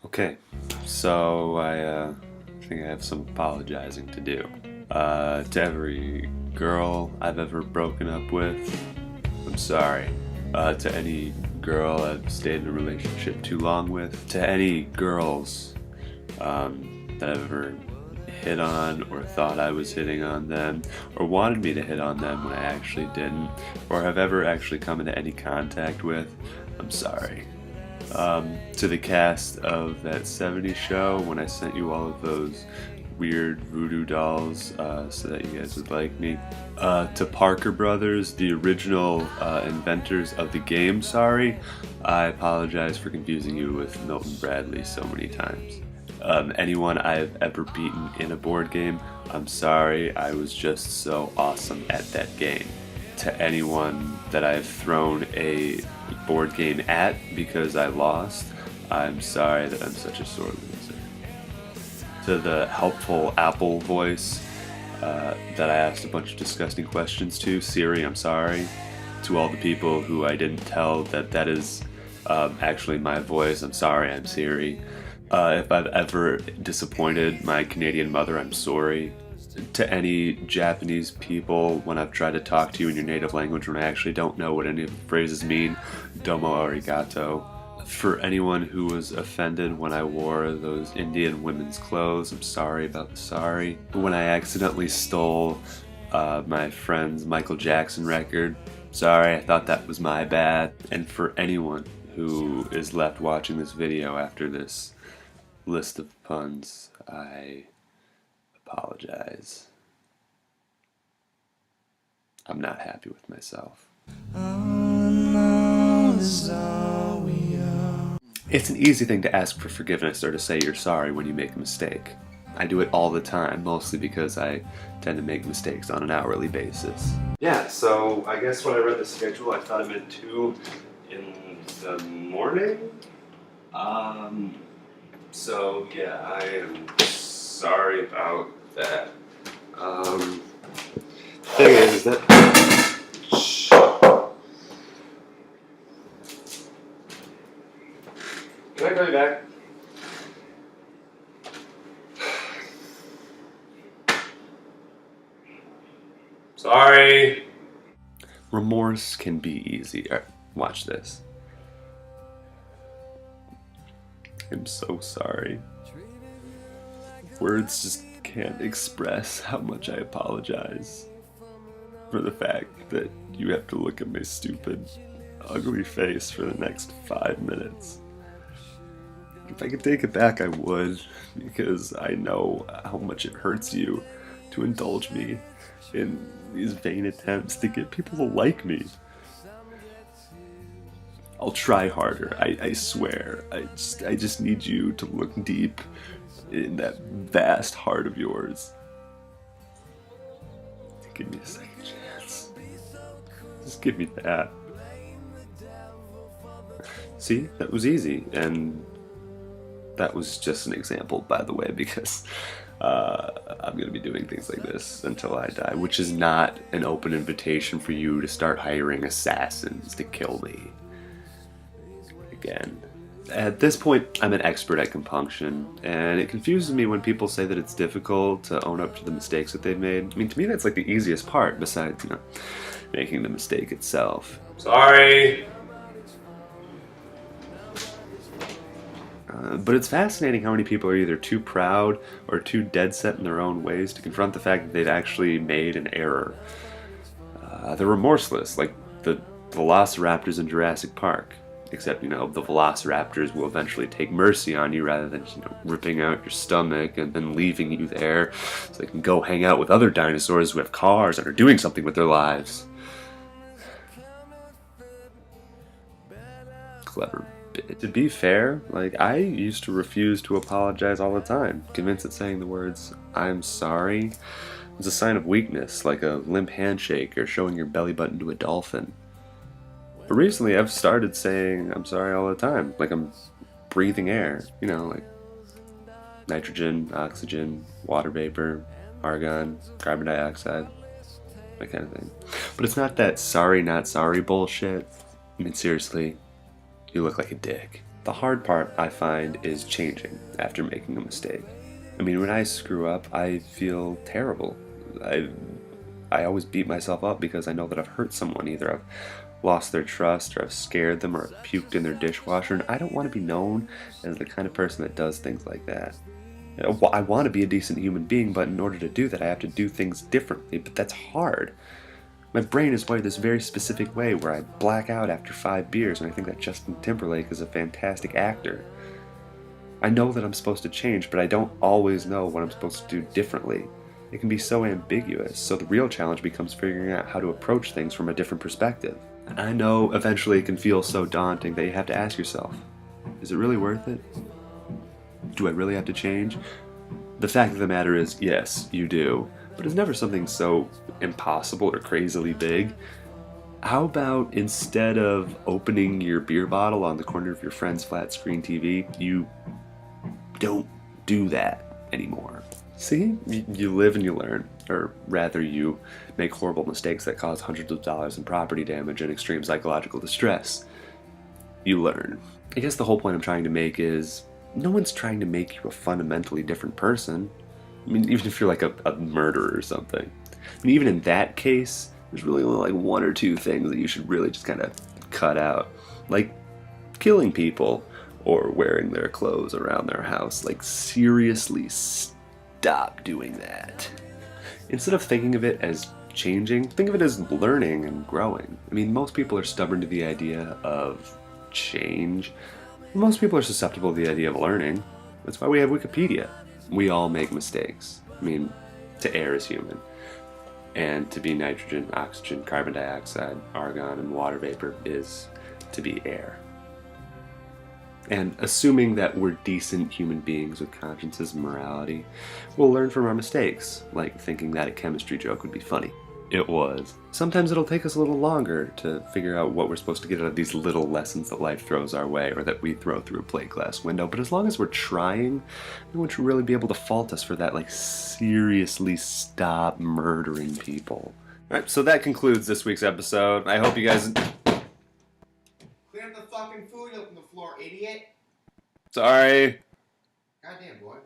Okay, so I think I have some apologizing to do. To every girl I've ever broken up with, I'm sorry. To any girl I've stayed in a relationship too long with, to any girls that I've ever hit on or thought I was hitting on them or wanted me to hit on them when I actually didn't, or have ever actually come into any contact with, I'm sorry. To the cast of that '70s show when I sent you all of those weird voodoo dolls so that you guys would like me. To Parker Brothers, the original inventors of the game, sorry. I apologize for confusing you with Milton Bradley so many times. Anyone I've ever beaten in a board game, I'm sorry, I was just so awesome at that game. To anyone that I've thrown a board game at because I lost, I'm sorry that I'm such a sore loser. To the helpful Apple voice that I asked a bunch of disgusting questions to, Siri, I'm sorry. To all the people who I didn't tell that that is actually my voice, I'm sorry, I'm Siri. If I've ever disappointed my Canadian mother, I'm sorry. To any Japanese people when I've tried to talk to you in your native language when I actually don't know what any of the phrases mean, domo arigato. For anyone who was offended when I wore those Indian women's clothes, I'm sorry about the sorry. When I accidentally stole my friend's Michael Jackson record, sorry, I thought that was my bad. And for anyone who is left watching this video after this list of puns, I apologize. I'm not happy with myself. It's an easy thing to ask for forgiveness or to say you're sorry when you make a mistake. I do it all the time, mostly because I tend to make mistakes on an hourly basis. Yeah, so I guess when I read the schedule, I thought I meant 2 in the morning. So yeah, I am sorry about that. Thing is that can I call you back? Sorry. Remorse can be easy. Watch this. I'm so sorry. Words just can't express how much I apologize for the fact that you have to look at my stupid, ugly face for the next 5 minutes. If I could take it back, I would, because I know how much it hurts you to indulge me in these vain attempts to get people to like me. I'll try harder, I swear. I just need you to look deep in that vast heart of yours. Give me a second chance. Just give me that. See, that was easy, and that was just an example, by the way, because I'm going to be doing things like this until I die, which is not an open invitation for you to start hiring assassins to kill me. Again. At this point, I'm an expert at compunction, and it confuses me when people say that it's difficult to own up to the mistakes that they've made. I mean, to me, that's like the easiest part, besides, you know, making the mistake itself. Sorry! But it's fascinating how many people are either too proud or too dead set in their own ways to confront the fact that they've actually made an error. They're remorseless, like the velociraptors in Jurassic Park. Except, you know, the velociraptors will eventually take mercy on you rather than, you know, ripping out your stomach and then leaving you there so they can go hang out with other dinosaurs who have cars and are doing something with their lives. Clever bit. To be fair, like, I used to refuse to apologize all the time, convinced that saying the words, "I'm sorry," was a sign of weakness, like a limp handshake or showing your belly button to a dolphin. But recently I've started saying I'm sorry all the time, like I'm breathing air, you know, like nitrogen, oxygen, water vapor, argon, carbon dioxide, that kind of thing. But it's not that sorry not sorry bullshit. I mean, seriously, you look like a dick. The hard part, I find, is changing after making a mistake. I mean, when I screw up, I feel terrible. I always beat myself up because I know that I've hurt someone. Either I've lost their trust, or I've scared them, or I've puked in their dishwasher, and I don't want to be known as the kind of person that does things like that. I want to be a decent human being, but in order to do that, I have to do things differently, but that's hard. My brain is wired this very specific way where I black out after 5 beers, and I think that Justin Timberlake is a fantastic actor. I know that I'm supposed to change, but I don't always know what I'm supposed to do differently. It can be so ambiguous, so the real challenge becomes figuring out how to approach things from a different perspective. And I know eventually it can feel so daunting that you have to ask yourself, is it really worth it? Do I really have to change? The fact of the matter is, yes, you do, but it's never something so impossible or crazily big. How about instead of opening your beer bottle on the corner of your friend's flat screen TV, you don't do that anymore? See? You live and you learn. Or rather, you make horrible mistakes that cause hundreds of dollars in property damage and extreme psychological distress. You learn. I guess the whole point I'm trying to make is, no one's trying to make you a fundamentally different person. I mean, even if you're like a murderer or something. I mean, even in that case, there's really only like 1 or 2 things that you should really just kind of cut out. Like killing people or wearing their clothes around their house. Like, seriously, stop doing that. Instead of thinking of it as changing, think of it as learning and growing. I mean, most people are stubborn to the idea of change. Most people are susceptible to the idea of learning. That's why we have Wikipedia. We all make mistakes. I mean, to err is human. And to be nitrogen, oxygen, carbon dioxide, argon, and water vapor is to be air. And assuming that we're decent human beings with consciences and morality, we'll learn from our mistakes, like thinking that a chemistry joke would be funny. It was. Sometimes it'll take us a little longer to figure out what we're supposed to get out of these little lessons that life throws our way, or that we throw through a plate glass window, but as long as we're trying, no one should really be able to fault us for that. Like, seriously, stop murdering people. Alright, so that concludes this week's episode. I hope you guys... Clean up the fucking food on the floor, idiot! Sorry. Goddamn, boy.